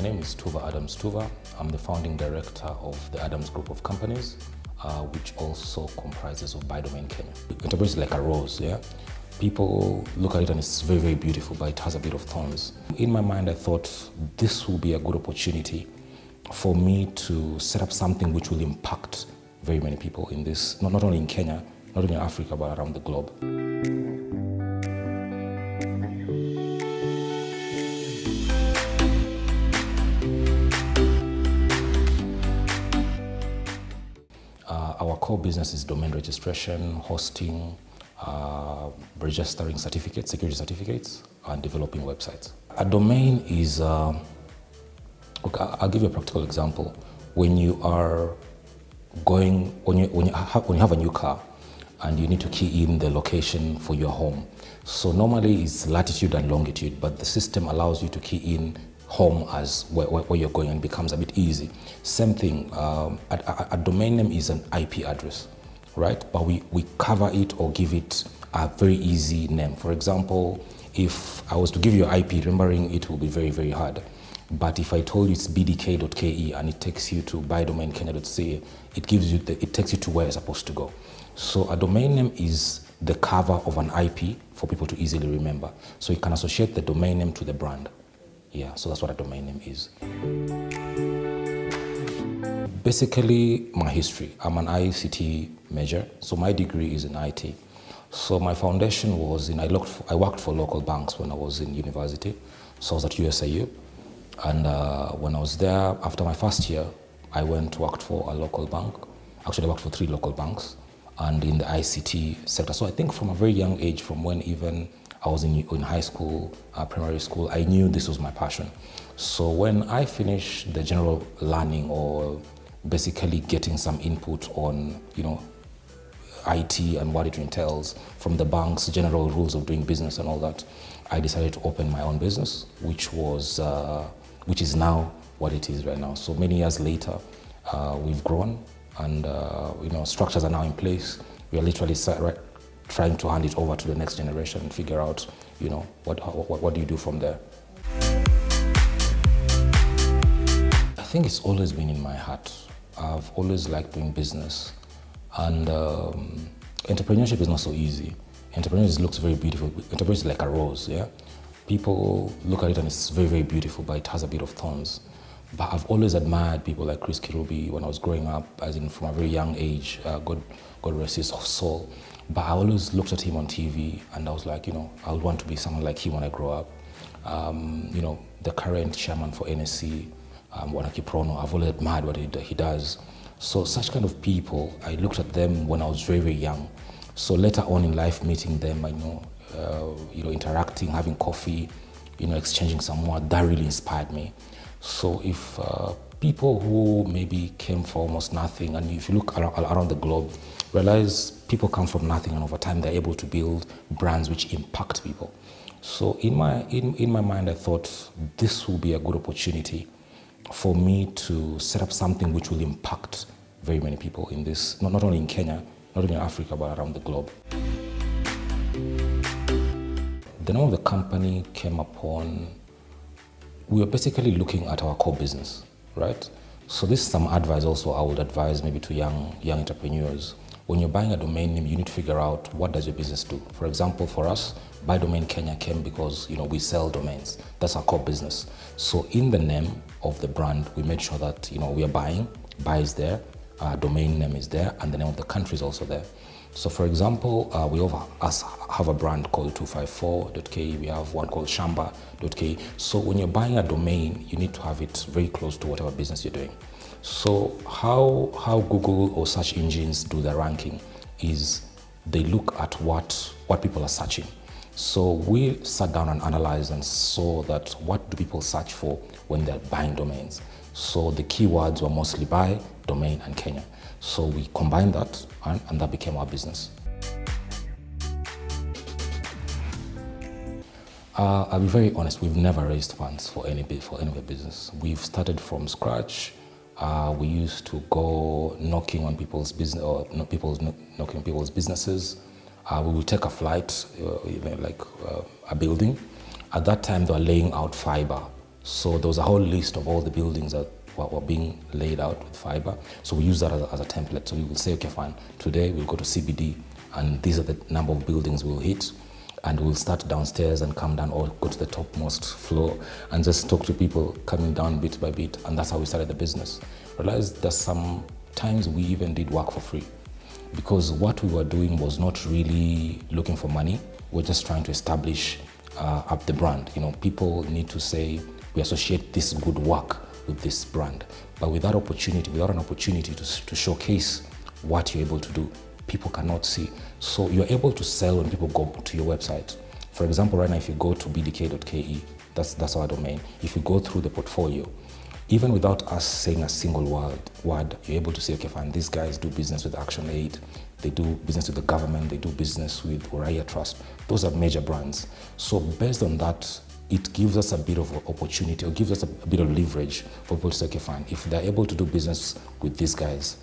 name is Tuva. I'm the founding director of the Adams Group of Companies, which also comprises of Domain Kenya. Enterprise is like a rose, yeah? People look at it and it's very, very beautiful, but it has a bit of thorns. In my mind, I thought this will be a good opportunity for me to set up something which will impact very many people in this, not only in Kenya, not only in Africa, but around the globe. Our core business is domain registration, hosting, registering certificates, security certificates, and developing websites. A domain is, okay, I'll give you a practical example. When you are going, when you have a new car and you need to key in the location for your home. So normally it's latitude and longitude, but the system allows you to key in home as where you're going and becomes a bit easy. Same thing, a domain name is an IP address, right? But we cover it or give it a very easy name. For example, if I was to give you an IP, remembering it will be very, very hard. But if I told you it's bdk.ke and it takes you to bydomainkenya.ca, it takes you to where it's supposed to go. So a domain name is the cover of an IP for people to easily remember. So you can associate the domain name to the brand. Yeah, so that's what a domain name is. Basically, my history. I'm an ICT major, so my degree is in IT. So my foundation was I worked for local banks when I was in university. So I was at USIU. And when I was there, after my first year, I worked for a local bank. Actually, I worked for 3 local banks and in the ICT sector. So I think from a very young age, from when even I was in high school, primary school, I knew this was my passion. So when I finished the general learning or basically getting some input on, IT and what it entails from the bank's general rules of doing business and all that, I decided to open my own business, which is now what it is right now. So many years later, we've grown and structures are now in place. We are literally trying to hand it over to the next generation and figure out, what do you do from there? I think it's always been in my heart. I've always liked doing business, and entrepreneurship is not so easy. Entrepreneurship looks very beautiful. Entrepreneurship is like a rose, yeah? People look at it and it's very, very beautiful, but it has a bit of thorns. But I've always admired people like Chris Kirubi when I was growing up, as in from a very young age, God rest his soul. But I always looked at him on TV and I was like, I would want to be someone like him when I grow up. The current chairman for NSC, Wanaki Prono, I've always admired what he does. So such kind of people, I looked at them when I was very, very young. So later on in life, meeting them, interacting, having coffee, exchanging some more, that really inspired me. So if people who maybe came from almost nothing, and if you look around the globe, realize people come from nothing and over time they're able to build brands which impact people. So in my mind, I thought this will be a good opportunity for me to set up something which will impact very many people in this, not only in Kenya, not only in Africa, but around the globe. The name of the company came upon, we were basically looking at our core business, right? So this is some advice also I would advise maybe to young entrepreneurs. When you're buying a domain name, you need to figure out what does your business do. For example, for us, Domain Kenya came because we sell domains. That's our core business. So in the name of the brand, we made sure that we are buying, buy is there, domain name is there, and the name of the country is also there. So for example, we have a brand called 254.ke, we have one called shamba.ke. So when you're buying a domain, you need to have it very close to whatever business you're doing. So how Google or search engines do their ranking is they look at what people are searching. So we sat down and analyzed and saw that what do people search for when they're buying domains. So the keywords were mostly buy, domain, and Kenya. So we combined that and that became our business. I'll be very honest, we've never raised funds for any of the business. We've started from scratch. We used to go knocking on people's business, or knocking on people's businesses. We would take a flight, a building. At that time, they were laying out fiber So there was a whole list of all the buildings that were being laid out with fiber. So we use that as a template. So we will say, okay, fine, today we'll go to CBD and these are the number of buildings we'll hit. And we'll start downstairs and come down or go to the topmost floor and just talk to people coming down bit by bit. And that's how we started the business. Realized that sometimes we even did work for free because what we were doing was not really looking for money. We're just trying to establish up the brand. You know, people need to say, we associate this good work with this brand. But without an opportunity to showcase what you're able to do, people cannot see. So you're able to sell when people go to your website. For example, right now, if you go to bdk.ke, that's our domain. If you go through the portfolio, even without us saying a single word, you're able to say, okay, fine, these guys do business with ActionAid, they do business with the government, they do business with Uraia Trust. Those are major brands. So based on that, it gives us a bit of opportunity or gives us a bit of leverage for people to say, okay, fine, if they're able to do business with these guys,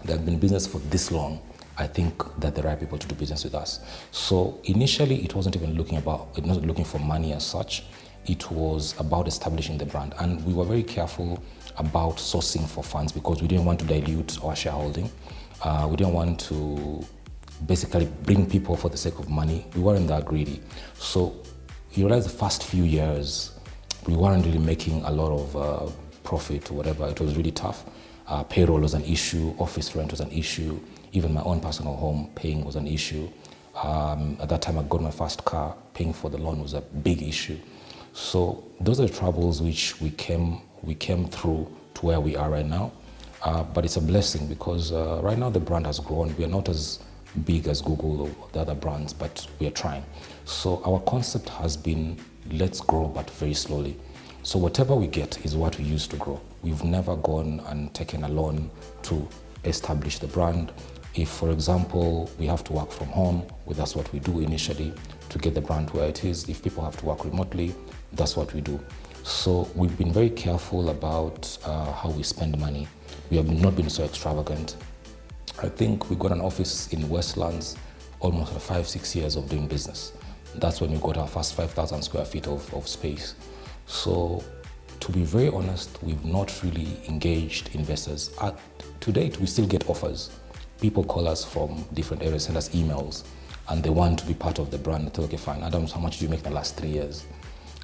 they've been in business for this long, I think that the right people to do business with us. So initially, it wasn't looking for money as such. It was about establishing the brand. And we were very careful about sourcing for funds because we didn't want to dilute our shareholding. We didn't want to basically bring people for the sake of money. We weren't that greedy. So you realize the first few years, we weren't really making a lot of profit or whatever. It was really tough. Payroll was an issue, office rent was an issue, even my own personal home paying was an issue. At that time I got my first car, paying for the loan was a big issue. So those are the troubles which we came through to where we are right now. But it's a blessing because right now the brand has grown. We are not as big as Google or the other brands, but we are trying. So our concept has been, let's grow, but very slowly. So whatever we get is what we use to grow. We've never gone and taken a loan to establish the brand. If, for example, we have to work from home, well, that's what we do initially to get the brand where it is. If people have to work remotely, that's what we do. So we've been very careful about how we spend money. We have not been so extravagant. I think we got an office in Westlands almost 5-6 years of doing business. That's when we got our first 5,000 square feet of space. So to be very honest, we've not really engaged investors. To date, we still get offers. People call us from different areas, send us emails, and they want to be part of the brand. They tell, okay, fine, Adams, how much do you make in the last 3 years?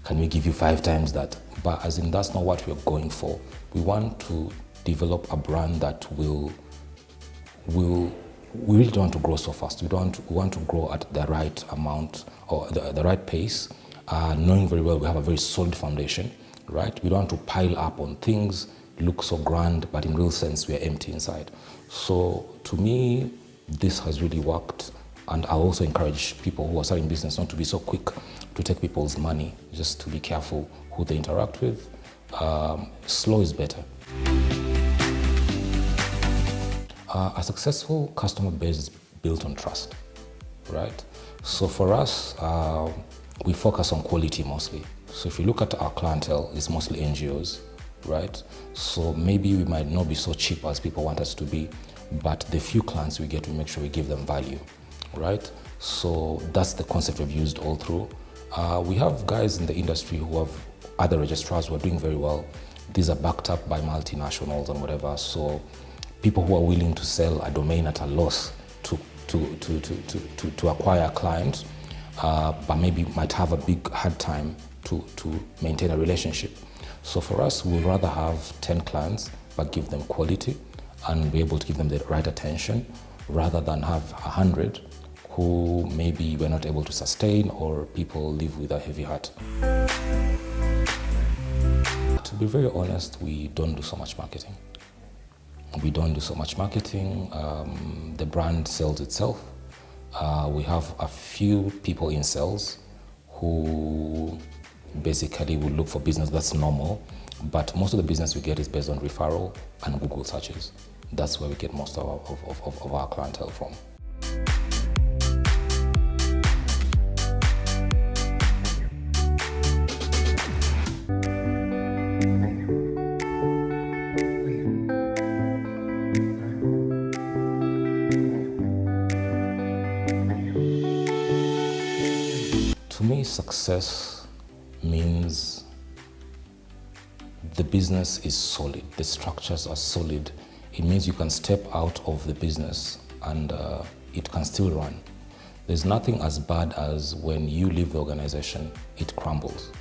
Can we give you 5 times that? But as in, that's not what we're going for. We want to develop a brand that we really don't want to grow so fast. We want to grow at the right amount or the right pace, knowing very well we have a very solid foundation, right? We don't want to pile up on things, look so grand, but in real sense, we are empty inside. So to me, this has really worked. And I also encourage people who are starting business not to be so quick to take people's money, just to be careful who they interact with. Slow is better. A successful customer base is built on trust, right? So for us, we focus on quality mostly. So if you look at our clientele, it's mostly NGOs, right? So maybe we might not be so cheap as people want us to be, but the few clients we get, we make sure we give them value, right? So that's the concept we've used all through. We have guys in the industry who have other registrars who are doing very well. These are backed up by multinationals and whatever. So people who are willing to sell a domain at a loss to acquire a client, but maybe might have a big hard time to maintain a relationship. So for us, we'd rather have 10 clients, but give them quality and be able to give them the right attention, rather than have 100 who maybe we're not able to sustain or people live with a heavy heart. To be very honest, we don't do so much marketing. We don't do so much marketing. The brand sells itself. We have a few people in sales who basically will look for business. That's normal. But most of the business we get is based on referral and Google searches. That's where we get most of our clientele from. To me, success means the business is solid, the structures are solid, it means you can step out of the business and it can still run. There's nothing as bad as when you leave the organization, it crumbles.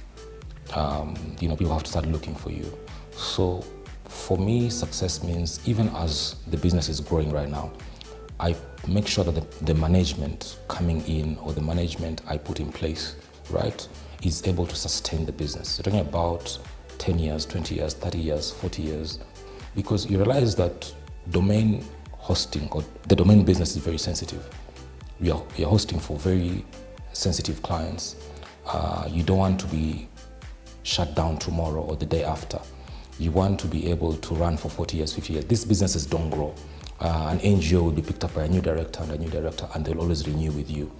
People have to start looking for you. So for me, success means even as the business is growing right now, I make sure that the management coming in or the management I put in place, right, is able to sustain the business. You're talking about 10 years, 20 years, 30 years, 40 years, because you realize that domain hosting or the domain business is very sensitive. You're hosting for very sensitive clients. You don't want to be shut down tomorrow or the day after. You want to be able to run for 40 years, 50 years. These businesses don't grow. An NGO will be picked up by a new director, and they'll always renew with you.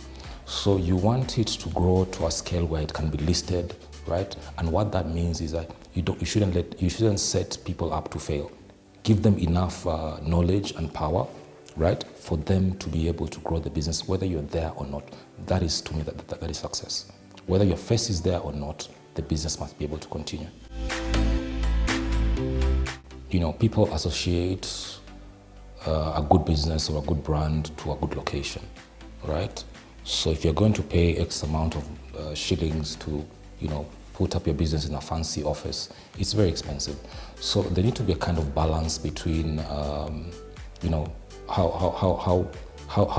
So you want it to grow to a scale where it can be listed, right? And what that means is that you shouldn't set people up to fail. Give them enough knowledge and power, right, for them to be able to grow the business, whether you're there or not. That is, to me, that is success. Whether your face is there or not, the business must be able to continue. People associate a good business or a good brand to a good location, right? So if you're going to pay X amount of shillings to, put up your business in a fancy office, it's very expensive. So there need to be a kind of balance between, how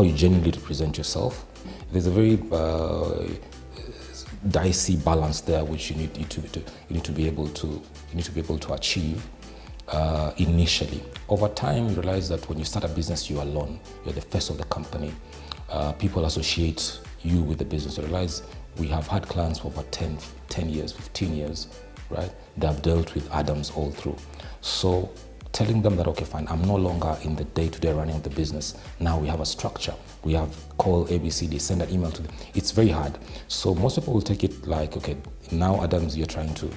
you genuinely represent yourself. There's a very dicey balance there, which you need to be able to achieve. Initially. Over time, you realize that when you start a business, you're alone. You're the face of the company. People associate you with the business. You realize we have had clients for about 10 years, 15 years, right? They have dealt with Adams all through. So telling them that, okay, fine, I'm no longer in the day-to-day running of the business. Now we have a structure. We have call ABCD, send an email to them. It's very hard. So most people will take it like, okay, now Adams, you're trying to,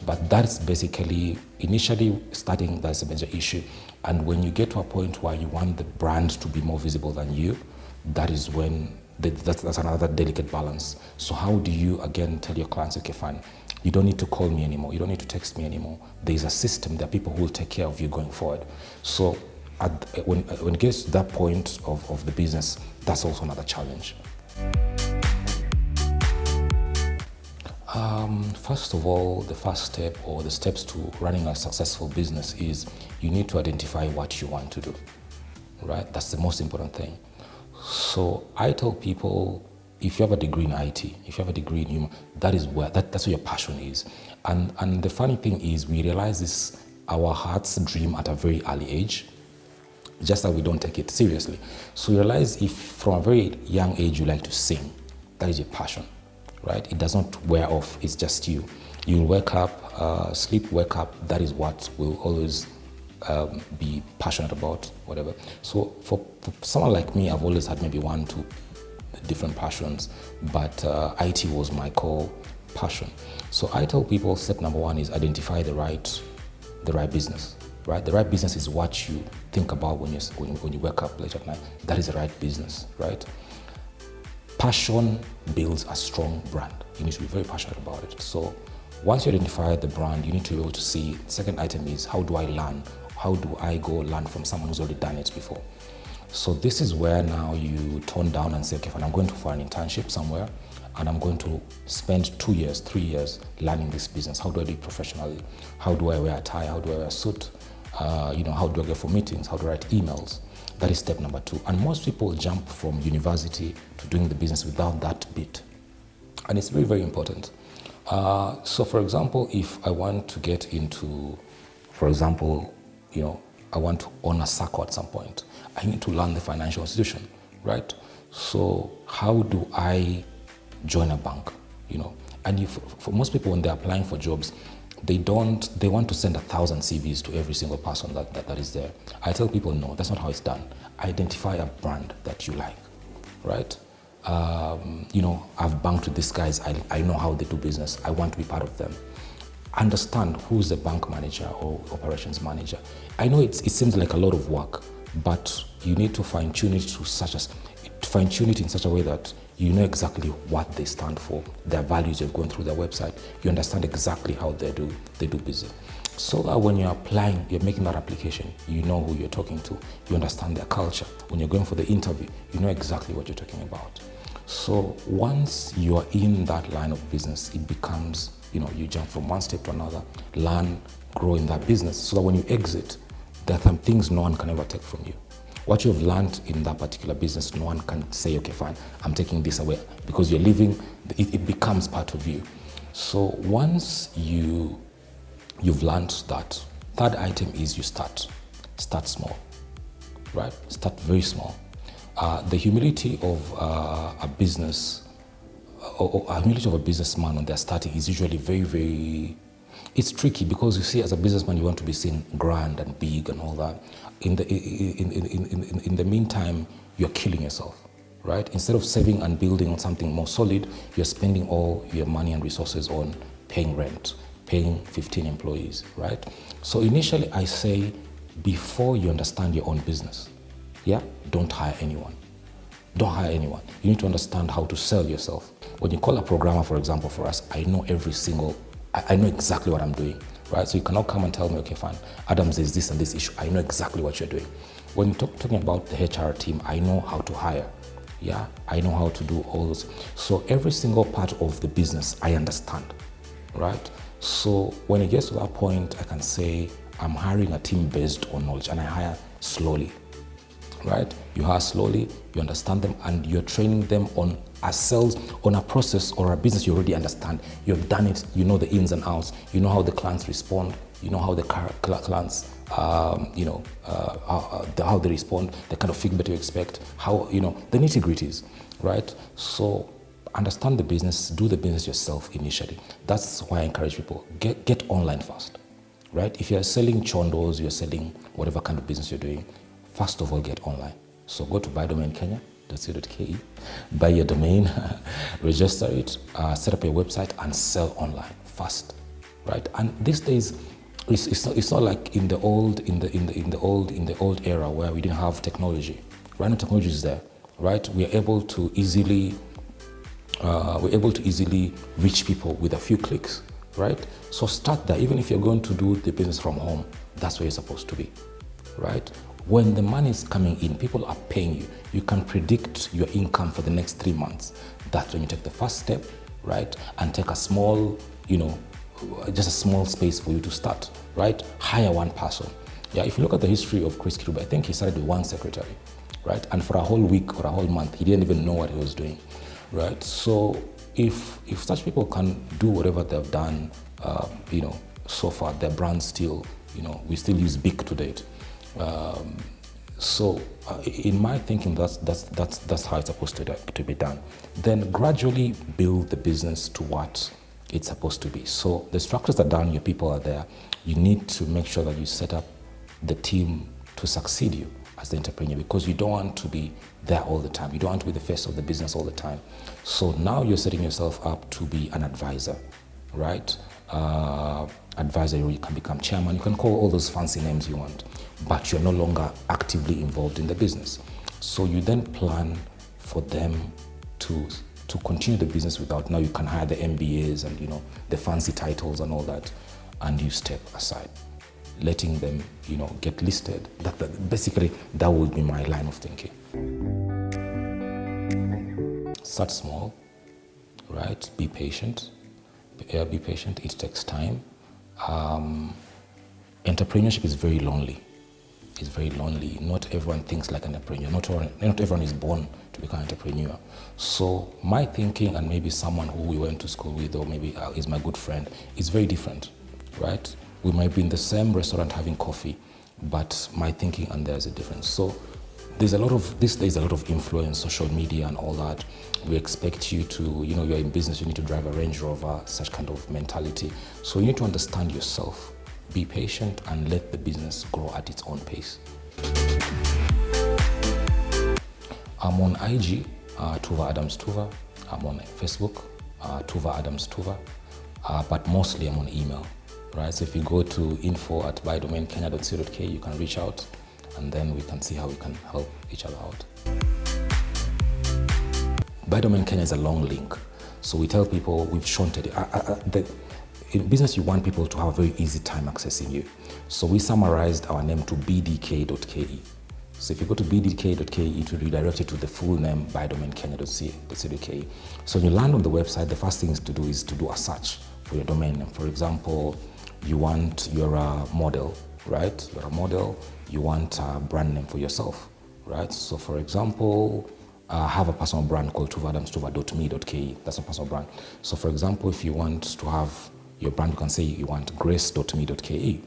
but that's basically, initially starting, that's a major issue. And when you get to a point where you want the brand to be more visible than you, that is when, that's another delicate balance. So how do you, again, tell your clients, okay, fine, you don't need to call me anymore, you don't need to text me anymore. There's a system, there are people who will take care of you going forward. So when it gets to that point of the business, that's also another challenge. First of all, the first step or the steps to running a successful business is you need to identify what you want to do, right? That's the most important thing. So I tell people, if you have a degree in IT, if you have a degree in human, that's where your passion is. And the funny thing is we realize this, our hearts dream at a very early age, just that we don't take it seriously. So you realize if from a very young age you like to sing, that is your passion. Right? It does not wear off, it's just you. You'll wake up, sleep, wake up, that is what will always be passionate about, whatever. So for someone like me, I've always had maybe 1-2 different passions, but IT was my core passion. So I tell people step number 1 is identify the right business. Right? The right business is what you think about when you wake up late at night. That is the right business, right? Passion builds a strong brand. You need to be very passionate about it. So once you identify the brand, you need to be able to see, the second item is, how do I learn? How do I go learn from someone who's already done it before? So this is where now you tone down and say, okay, fine, I'm going for an internship somewhere and I'm going to spend 2 years, 3 years learning this business. How do I do it professionally? How do I wear a tie? How do I wear a suit? How do I go for meetings? How do I write emails? That is step number 2. And most people jump from university to doing the business without that bit. And it's very, very important. So for example, if I want to get into, for example, I want to own a circle at some point, I need to learn the financial institution, right? So how do I join a bank, And for most people, when they're applying for jobs, they want to send 1,000 CVs to every single person that is there. I tell people, no, that's not how it's done. Identify a brand that you like, right? I've banked with these guys. I know how they do business. I want to be part of them. Understand who's the bank manager or operations manager. I know it seems like a lot of work, but you need to fine-tune it in such a way that You know exactly what they stand for, their values. You've gone through their website. You understand exactly how they do business. So that when you're applying, you're making that application, you know who you're talking to. You understand their culture. When you're going for the interview, you know exactly what you're talking about. So once you are in that line of business, it becomes, you jump from one step to another, learn, grow in that business, so that when you exit, there are some things no one can ever take from you. What you've learned in that particular business, no one can say, okay, fine, I'm taking this away, because you're leaving, it becomes part of you. So once you've learned that, third item is you start small, right? Start very small. The humility of a business, or humility of a businessman when they're starting is usually very, very, it's tricky, because you see, as a businessman, you want to be seen grand and big and all that. In the meantime, you're killing yourself, right? Instead of saving and building on something more solid, you're spending all your money and resources on paying rent, paying 15 employees, right? So initially, I say, before you understand your own business, don't hire anyone. Don't hire anyone. You need to understand how to sell yourself. When you call a programmer, for example, for us, I know I know exactly what I'm doing, right? So you cannot come and tell me, okay, fine, Adams, there's this and this issue. I know exactly what you're doing. When you're talking about the HR team, I know how to hire. I know how to do all those. So every single part of the business, I understand, right? So when it gets to that point, I can say I'm hiring a team based on knowledge, and I hire slowly, right? You hire slowly, you understand them, and you're training them on a process or a business you already understand. You've done it, you know the ins and outs, you know how the clients respond, you know how the clients, how they respond, the kind of feedback you expect, how, the nitty-gritties, right? So understand the business, do the business yourself initially. That's why I encourage people, get online first, right? If you're selling chondos, you're selling whatever kind of business you're doing, first of all, get online. So go to buydomainkenya.co.ke, buy your domain, register it, set up your website, and sell online first, right? And these days, it's not like in the old era where we didn't have technology. Right now, technology is there, right? We're able to easily reach people with a few clicks, right? So start there. Even if you're going to do the business from home, that's where you're supposed to be, right? When the money is coming in, people are paying you. You can predict your income for the next 3 months. That's when you take the first step, right? And take a small, just a small space for you to start, right? Hire one person. If you look at the history of Chris Kiruba, I think he started with one secretary, right? And for a whole week or a whole month, he didn't even know what he was doing, right? So if such people can do whatever they've done, so far, their brand still, we still use big to date. So in my thinking, that's how it's supposed to be done. Then gradually build the business to what it's supposed to be. So the structures are done, your people are there. You need to make sure that you set up the team to succeed you as the entrepreneur, because you don't want to be there all the time. You don't want to be the face of the business all the time. So now you're setting yourself up to be an advisor, right? Advisor, you can become chairman, you can call all those fancy names you want, but you're no longer actively involved in the business. So you then plan for them to continue the business without, now you can hire the MBAs and the fancy titles and all that, and you step aside, letting them get listed. Basically that would be my line of thinking. Start small, right? Be patient. Be patient. It takes time. Entrepreneurship is very lonely. It's very lonely. Not everyone thinks like an entrepreneur. Not everyone is born to become an entrepreneur. So my thinking, and maybe someone who we went to school with, or maybe is my good friend, is very different, right? We might be in the same restaurant having coffee, but my thinking and theirs is different. So these days a lot of influence, social media and all that. We expect you to, you're in business, you need to drive a Range Rover, such kind of mentality. So you need to understand yourself, be patient, and let the business grow at its own pace. I'm on IG, Tuva Adams Tuva. I'm on Facebook, Tuva Adams Tuva. But mostly I'm on email, right? So if you go to info@buydomainkenya.co.ke, you can reach out, and then we can see how we can help each other out. By domain Kenya is a long link. So we tell people, we've shortened it. In business, you want people to have a very easy time accessing you. So we summarized our name to bdk.ke. So if you go to bdk.ke, it will redirect you to the full name bydomainkenya.co.ke. So when you land on the website, the first thing to do is to do a search for your domain name. For example, you're a model, right? You're a model, you want a brand name for yourself, right? So for example, I have a personal brand called tuva.me.ke. That's a personal brand. So for example, if you want to have your brand, you can say you want grace.me.ke.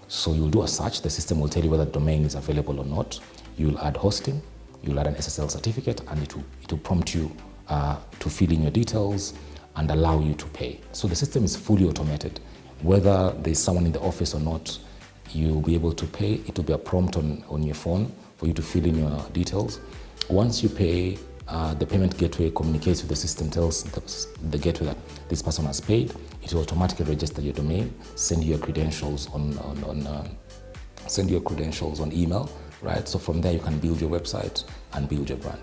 So you'll do a search, the system will tell you whether the domain is available or not. You'll add hosting, you'll add an SSL certificate, and it will prompt you to fill in your details and allow you to pay. So the system is fully automated. Whether there's someone in the office or not, you'll be able to pay. It will be a prompt on your phone for you to fill in your details. Once you pay, the payment gateway communicates with the system, tells the gateway that this person has paid. It will automatically register your domain, send you your credentials on email, right? So from there you can build your website and build your brand.